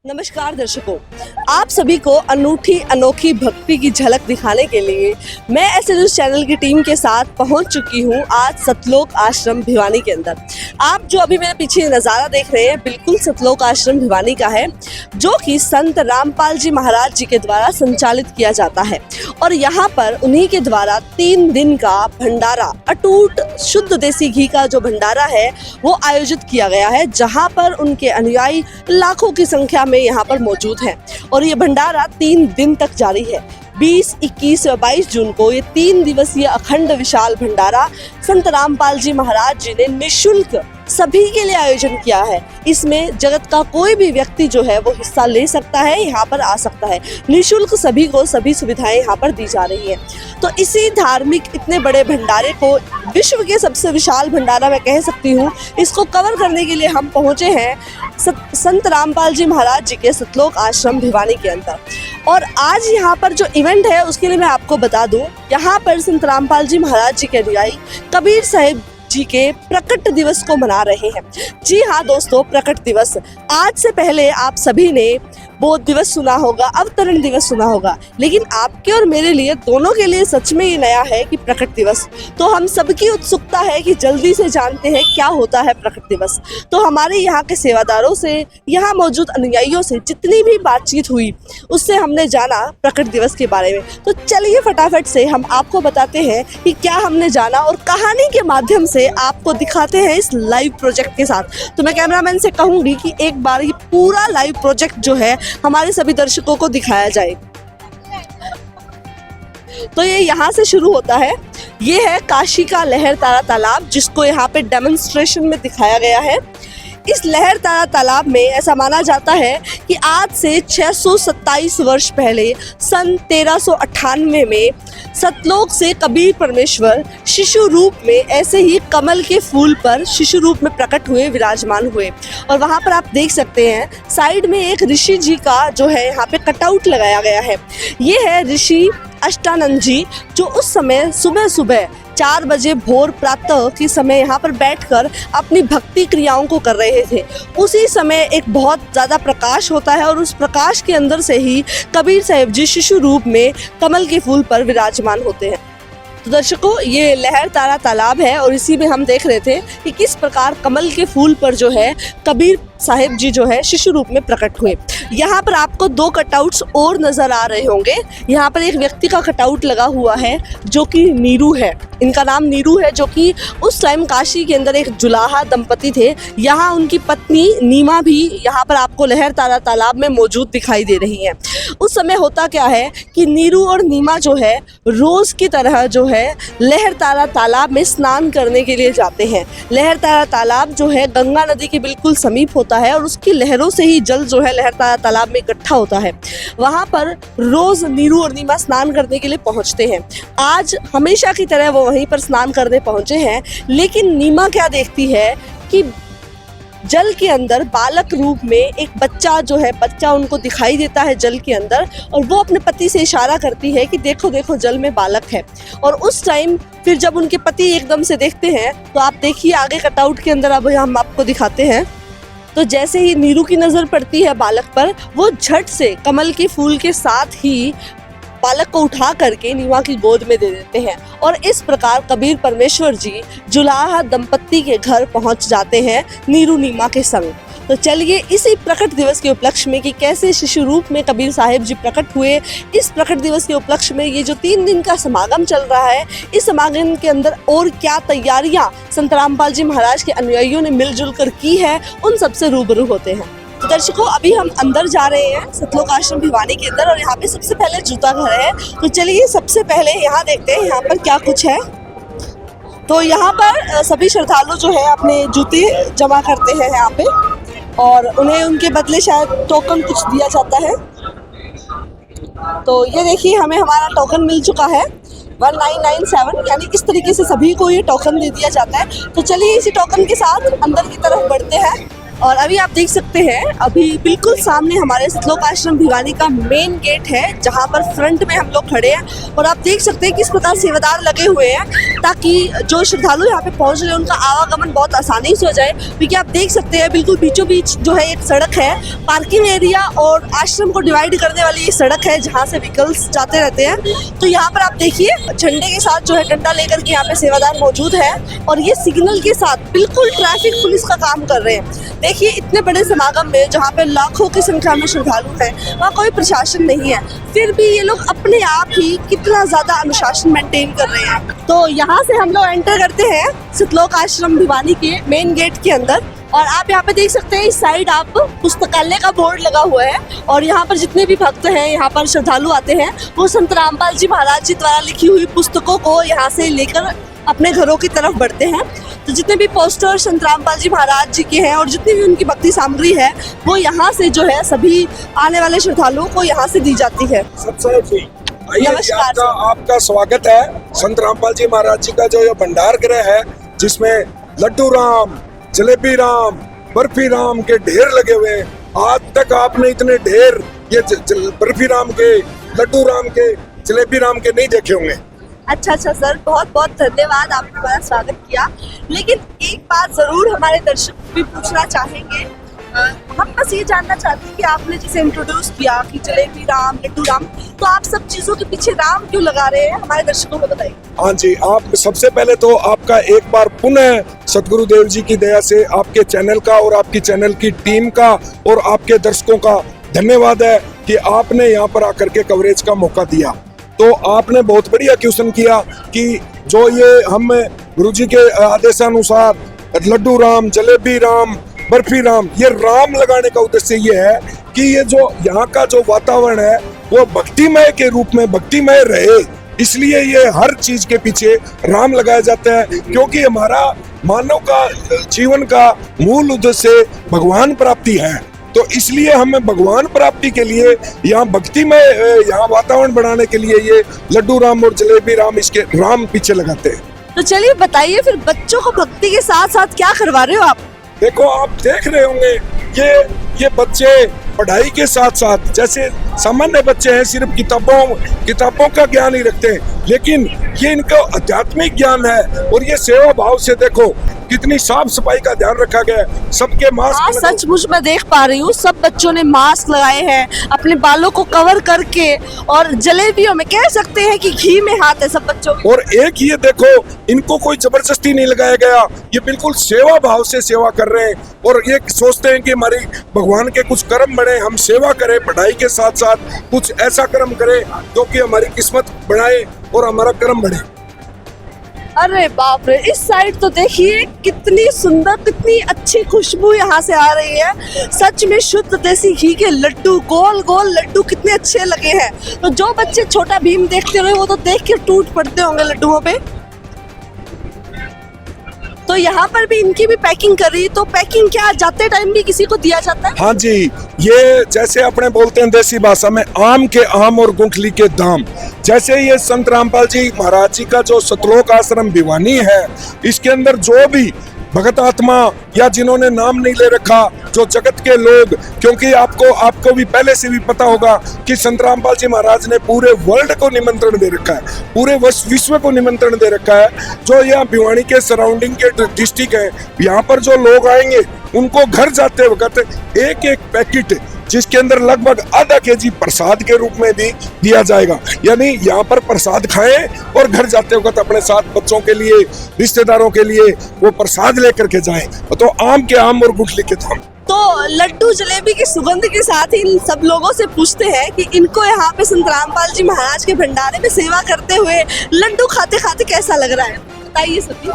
नमस्कार दर्शकों, आप सभी को अनूठी अनोखी भक्ति की झलक दिखाने के लिए मैं ऐसे न्यूज़ चैनल की टीम के साथ पहुंच चुकी हूं आज सतलोक आश्रम भिवानी के अंदर। आप जो अभी मेरे पीछे नज़ारा देख रहे हैं बिल्कुल सतलोक आश्रम भिवानी का है, जो कि संत रामपाल जी महाराज जी के द्वारा संचालित किया जाता है। और यहाँ पर उन्हीं के द्वारा 3 दिन का भंडारा, अटूट शुद्ध देसी घी का जो भंडारा है वो आयोजित किया गया है, जहाँ पर उनके अनुयायी लाखों की संख्या में यहाँ पर मौजूद हैं। और ये भंडारा 3 दिन तक जारी है। 20, 21 व 22 जून को ये 3 दिवसीय अखंड विशाल भंडारा संत रामपाल जी महाराज जी ने निःशुल्क सभी के लिए आयोजन किया है। इसमें जगत का कोई भी व्यक्ति जो है वो हिस्सा ले सकता है, यहाँ पर आ सकता है। निःशुल्क सभी को सभी सुविधाएं यहाँ पर दी जा रही हैं। तो इसी धार्मिक इतने बड़े भंडारे को, विश्व के सबसे विशाल भंडारा मैं कह सकती हूँ, इसको कवर करने के लिए हम पहुँचे हैं संत रामपाल जी महाराज जी के सतलोक आश्रम भिवानी के अंदर। और आज यहाँ पर जो इवेंट है उसके लिए मैं आपको बता दूँ, यहाँ पर संत रामपाल जी महाराज जी के अनुयायी कबीर साहिब जी के प्रकट दिवस को मना रहे हैं। जी हाँ दोस्तों, प्रकट दिवस। आज से पहले आप सभी ने बोध दिवस सुना होगा, अवतरण दिवस सुना होगा, लेकिन आपके और मेरे लिए, दोनों के लिए सच में ये नया है कि प्रकट दिवस। तो हम सबकी उत्सुकता है कि जल्दी से जानते हैं क्या होता है प्रकट दिवस। तो हमारे यहाँ के सेवादारों से, यहाँ मौजूद अनुयायियों से जितनी भी बातचीत हुई उससे हमने जाना प्रकट दिवस के बारे में। तो चलिए फटाफट से हम आपको बताते हैं कि क्या हमने जाना, और कहानी के माध्यम से आपको दिखाते हैं इस लाइव प्रोजेक्ट के साथ। तो मैं कैमरामैन से कहूँगी कि एक बार ये पूरा लाइव प्रोजेक्ट जो है हमारे सभी दर्शकों को दिखाया जाए। तो ये यहाँ से शुरू होता है। ये है काशी का लहर तारा तालाब, जिसको यहाँ पे डेमोन्स्ट्रेशन में दिखाया गया है। इस लहर तारा तालाब में ऐसा माना जाता है कि आज से 627 वर्ष पहले सन 1398 में सतलोक से कबीर परमेश्वर शिशु रूप में, ऐसे ही कमल के फूल पर शिशु रूप में प्रकट हुए, विराजमान हुए। और वहाँ पर आप देख सकते हैं साइड में एक ऋषि जी का जो है यहाँ पे कटआउट लगाया गया है। ये है ऋषि अष्टानंद जी, जो उस समय सुबह सुबह 4 बजे भोर प्रातः के समय यहाँ पर बैठकर अपनी भक्ति क्रियाओं को कर रहे थे। उसी समय एक बहुत ज़्यादा प्रकाश होता है और उस प्रकाश के अंदर से ही कबीर साहिब जी शिशु रूप में कमल के फूल पर विराजमान होते हैं। तो दर्शकों, ये लहर तारा तालाब है और इसी में हम देख रहे थे कि किस प्रकार कमल के फूल पर जो है कबीर साहिब जी जो है शिशु रूप में प्रकट हुए। यहाँ पर आपको 2 कटआउट्स और नज़र आ रहे होंगे। यहाँ पर एक व्यक्ति का कटआउट लगा हुआ है जो कि नीरू है। इनका नाम नीरू है, जो कि उस टाइम काशी के अंदर एक जुलाहा दंपति थे। यहाँ उनकी पत्नी नीमा भी यहाँ पर आपको लहर तारा तालाब में मौजूद दिखाई दे रही हैं। उस समय होता क्या है कि नीरू और नीमा जो है रोज़ की तरह जो है लहर तारा तालाब में स्नान करने के लिए जाते हैं। लहर तारा तालाब जो है गंगा नदी के बिल्कुल समीप होता है और उसकी लहरों से ही जल जो है लहर तारा तालाब में इकट्ठा होता है। वहाँ पर रोज़ नीरू और नीमा स्नान करने के लिए पहुँचते हैं। आज हमेशा की तरह वो वहीं पर स्नान करने पहुँचे हैं, लेकिन नीमा क्या देखती है कि जल के अंदर बालक रूप में एक बच्चा जो है, बच्चा उनको दिखाई देता है जल के अंदर, और वो अपने पति से इशारा करती है कि देखो देखो जल में बालक है। और उस टाइम फिर जब उनके पति एकदम से देखते हैं, तो आप देखिए आगे कटआउट के अंदर अब हम आपको दिखाते हैं। तो जैसे ही नीरू की नज़र पड़ती है बालक पर, वो झट से कमल के फूल के साथ ही बालक को उठा करके नीमा की गोद में दे देते हैं। और इस प्रकार कबीर परमेश्वर जी जुलाहा दंपत्ति के घर पहुंच जाते हैं नीरू नीमा के संग। तो चलिए इसी प्रकट दिवस के उपलक्ष्य में कि कैसे शिशु रूप में कबीर साहिब जी प्रकट हुए, इस प्रकट दिवस के उपलक्ष्य में ये जो 3 दिन का समागम चल रहा है, इस समागम के अंदर और क्या तैयारियां संत रामपाल जी महाराज के अनुयायियों ने मिलजुल कर की है, उन सबसे रूबरू होते हैं। तो दर्शकों, अभी हम अंदर जा रहे हैं सतलोक आश्रम भिवानी के अंदर, और यहाँ पे सबसे पहले जूता घर है। तो चलिए सबसे पहले यहाँ देखते हैं यहाँ पर क्या कुछ है। तो यहाँ पर सभी श्रद्धालु जो है अपने जूते जमा करते हैं यहाँ पे, और उन्हें उनके बदले शायद टोकन कुछ दिया जाता है। तो ये देखिए, हमें हमारा टोकन मिल चुका है 1997, यानी इस तरीके से सभी को ये टोकन दे दिया जाता है। तो चलिए इसी टोकन के साथ अंदर की तरफ बढ़ते हैं और अभी आप देख सकते हैं, अभी बिल्कुल सामने हमारे सतलोक आश्रम भिवानी का मेन गेट है, जहां पर फ्रंट में हम लोग खड़े हैं। और आप देख सकते हैं किस प्रकार सेवादार लगे हुए हैं ताकि जो श्रद्धालु यहाँ पे पहुंच रहे हैं उनका आवागमन बहुत आसानी से हो जाए। क्योंकि आप देख सकते हैं बिल्कुल बीचों बीच जो है एक सड़क है, पार्किंग एरिया और आश्रम को डिवाइड करने वाली ये सड़क है जहाँ से व्हीकल्स जाते रहते हैं। तो यहाँ पर आप देखिए झंडे के साथ जो है डंडा लेकर के यहाँ पे सेवादार मौजूद है और ये सिग्नल के साथ बिल्कुल ट्रैफिक पुलिस का काम कर रहे हैं। देखिए इतने बड़े समागम में जहाँ पे लाखों की संख्या में श्रद्धालु हैं, वहाँ कोई प्रशासन नहीं है, फिर भी ये लोग अपने आप ही कितना ज्यादा अनुशासन मेंटेन कर रहे हैं। तो यहाँ से हम लोग एंटर करते हैं सतलोक आश्रम भिवानी के मेन गेट के अंदर। और आप यहाँ पे देख सकते हैं इस साइड आप पुस्तकालय का बोर्ड लगा हुआ है और यहाँ पर जितने भी भक्त हैं, यहाँ पर श्रद्धालु आते हैं, वो संत रामपाल जी महाराज जी द्वारा लिखी हुई पुस्तकों को यहाँ से लेकर अपने घरों की तरफ बढ़ते हैं। तो जितने भी पोस्टर संत रामपाल जी महाराज जी के हैं और जितनी भी उनकी भक्ति सामग्री है, वो यहाँ से जो है सभी आने वाले श्रद्धालुओं को यहाँ से दी जाती है। नमस्कार, आपका स्वागत है। संत रामपाल जी महाराज जी का जो ये भंडार गृह है, जिसमें लड्डू राम, जलेबी राम, बर्फी राम के ढेर लगे हुए हैं। आज तक आपने इतने ढेर ये बर्फी राम के, लड्डू राम के, जलेबी राम के नहीं देखे होंगे। अच्छा सर, बहुत बहुत धन्यवाद, आपने हमारा स्वागत किया। लेकिन एक बात जरूर हमारे दर्शक भी पूछना चाहेंगे, हम बस ये जानना चाहते हैं कि आपने जिसे इंट्रोड्यूस किया कि जलेबी राम, लड्डू राम, तो आप सब चीजों के पीछे राम क्यों लगा रहे हैं, हमारे दर्शकों को बताइए। हाँ जी, आप सबसे पहले तो आपका एक बार पुनः सतगुरुदेव जी की दया से आपके चैनल का और आपकी चैनल की टीम का और आपके दर्शकों का धन्यवाद है कि आपने यहाँ पर आकर के कवरेज का मौका दिया। तो आपने बहुत बढ़िया क्वेश्चन किया कि जो ये हम गुरुजी के आदेशानुसार लड्डू राम, जलेबी राम, बर्फी राम, ये राम लगाने का उद्देश्य ये है कि ये जो यहाँ का जो वातावरण है वो भक्तिमय के रूप में भक्तिमय रहे, इसलिए ये हर चीज के पीछे राम लगाया जाता है। क्योंकि हमारा मानव का जीवन का मूल उद्देश्य भगवान प्राप्ति है, तो इसलिए हमें भगवान प्राप्ति के लिए यहाँ भक्तिमय यहाँ वातावरण बनाने के लिए ये लड्डू राम और जलेबी राम, इसके राम पीछे लगाते हैं। तो चलिए बताइए फिर बच्चों को भक्ति के साथ साथ क्या करवा रहे हो आप? देखो, आप देख रहे होंगे ये बच्चे पढ़ाई के साथ साथ, जैसे सामान्य बच्चे हैं सिर्फ किताबों का ज्ञान ही रखते हैं, लेकिन ये इनका आध्यात्मिक ज्ञान है और ये सेवा भाव से देखो कितनी साफ सफाई का ध्यान रखा गया है। सबके मास्क, सचमुच मैं देख पा रही हूँ सब बच्चों ने मास्क लगाए हैं, अपने बालों को कवर करके, और जलेबियों में कह सकते हैं कि घी में हाथ है सब बच्चों के। और एक ये देखो, इनको कोई जबरदस्ती नहीं लगाया गया, ये बिल्कुल सेवा भाव से सेवा कर रहे हैं और ये सोचते हैं कि हमारी भगवान के कुछ कर्म बढ़े, हम सेवा करें, पढ़ाई के साथ साथ कुछ ऐसा कर्म करें जो कि हमारी किस्मत बढ़ाए और हमारा कर्म बढ़े। अरे बाप रे, इस साइड तो देखिए कितनी सुंदर, कितनी अच्छी खुशबू यहाँ से आ रही है। सच में शुद्ध देसी घी के लड्डू, गोल गोल लड्डू कितने अच्छे लगे हैं। तो जो बच्चे छोटा भीम देखते हुए वो तो देख के टूट पड़ते होंगे लड्डुओं पे। तो यहाँ पर भी इनकी भी पैकिंग कर रही, तो पैकिंग क्या जाते टाइम भी किसी को दिया जाता है? हाँ जी, ये जैसे अपने बोलते हैं देसी भाषा में, आम के आम और गुठली के दाम। जैसे ये संत रामपाल जी महाराज जी का जो सतलोक आश्रम भिवानी है, इसके अंदर जो भी भगत आत्मा या जिन्होंने नाम नहीं ले रखा, जो जगत के लोग, क्योंकि आपको भी पहले से भी पता होगा कि संत रामपाल जी महाराज ने पूरे वर्ल्ड को निमंत्रण दे रखा है, पूरे विश्व को निमंत्रण दे रखा है। जो यहाँ भिवानी के सराउंडिंग के डिस्ट्रिक्ट है, यहाँ पर जो लोग आएंगे उनको घर जाते वक्त एक एक पैकेट, जिसके अंदर लगभग आधा केजी प्रसाद के रूप में भी दिया जाएगा। यानी यहाँ पर प्रसाद खाएं और घर जाते वक्त अपने साथ बच्चों के लिए, रिश्तेदारों के लिए वो प्रसाद लेकर के जाएं। तो आम के आम और गुठली के दाम। तो लड्डू जलेबी की सुगंध के साथ ही इन सब लोगों से पूछते हैं कि इनको यहाँ पे संत रामपाल जी महाराज के भंडारे में सेवा करते हुए लड्डू खाते खाते कैसा लग रहा है, बताइए सभी।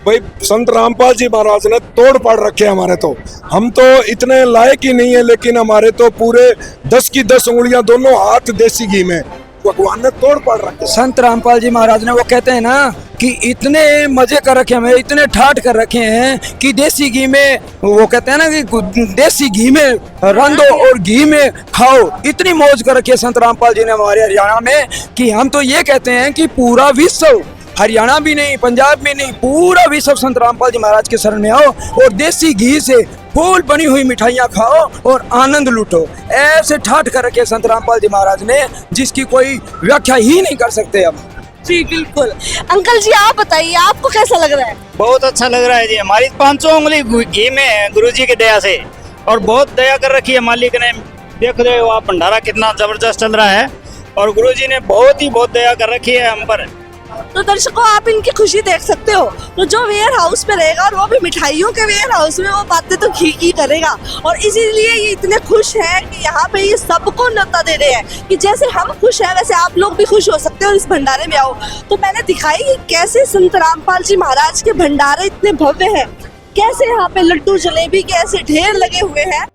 भाई, संत रामपाल जी महाराज ने तोड़ पाड़ रखे हमारे, तो हम तो इतने लायक ही नहीं है, लेकिन हमारे तो पूरे 10 की 10 उंगलियां दोनों हाथ देसी घी में भगवान ने तोड़ पाड़ रखे। संत रामपाल जी महाराज ने, वो कहते हैं ना कि इतने मजे कर रखे हमें, इतने ठाठ कर रखे हैं कि देसी घी में, वो कहते हैं ना कि देसी घी में रंधो और घी में खाओ, इतनी मौज कर रखी है संत रामपाल जी ने हमारे हरियाणा में कि हम तो ये कहते हैं कि पूरा विश्व, हरियाणा भी नहीं, पंजाब भी नहीं, पूरा विश्व संत रामपाल जी महाराज के शरण में आओ और देसी घी से फूल बनी हुई मिठाइयाँ खाओ और आनंद लूटो। ऐसे ठाठ कर रखे संत रामपाल जी महाराज ने, जिसकी कोई व्याख्या ही नहीं कर सकते हम। जी बिल्कुल। अंकल जी आप बताइए, आपको कैसा लग रहा है? बहुत अच्छा लग रहा है जी। हमारी 500 उंगली घी में है गुरु जी की दया से, और बहुत दया कर रखी है मालिक ने। देख रहे हो आप, भंडारा कितना जबरदस्त चल रहा है, और गुरु जी ने बहुत दया कर रखी है हम पर। तो दर्शकों आप इनकी खुशी देख सकते हो। तो जो वेयर हाउस में रहेगा और वो भी मिठाइयों के वेयर हाउस में, वो बातें तो घी की करेगा। और इसीलिए ये इतने खुश हैं कि यहाँ पे ये सबको न्योता दे रहे हैं कि जैसे हम खुश हैं वैसे आप लोग भी खुश हो सकते हो और इस भंडारे में आओ। तो मैंने दिखाई कि कैसे संत रामपाल जी महाराज के भंडारे इतने भव्य हैं, कैसे यहाँ पे लड्डू जलेबी के ऐसे ढेर लगे हुए हैं।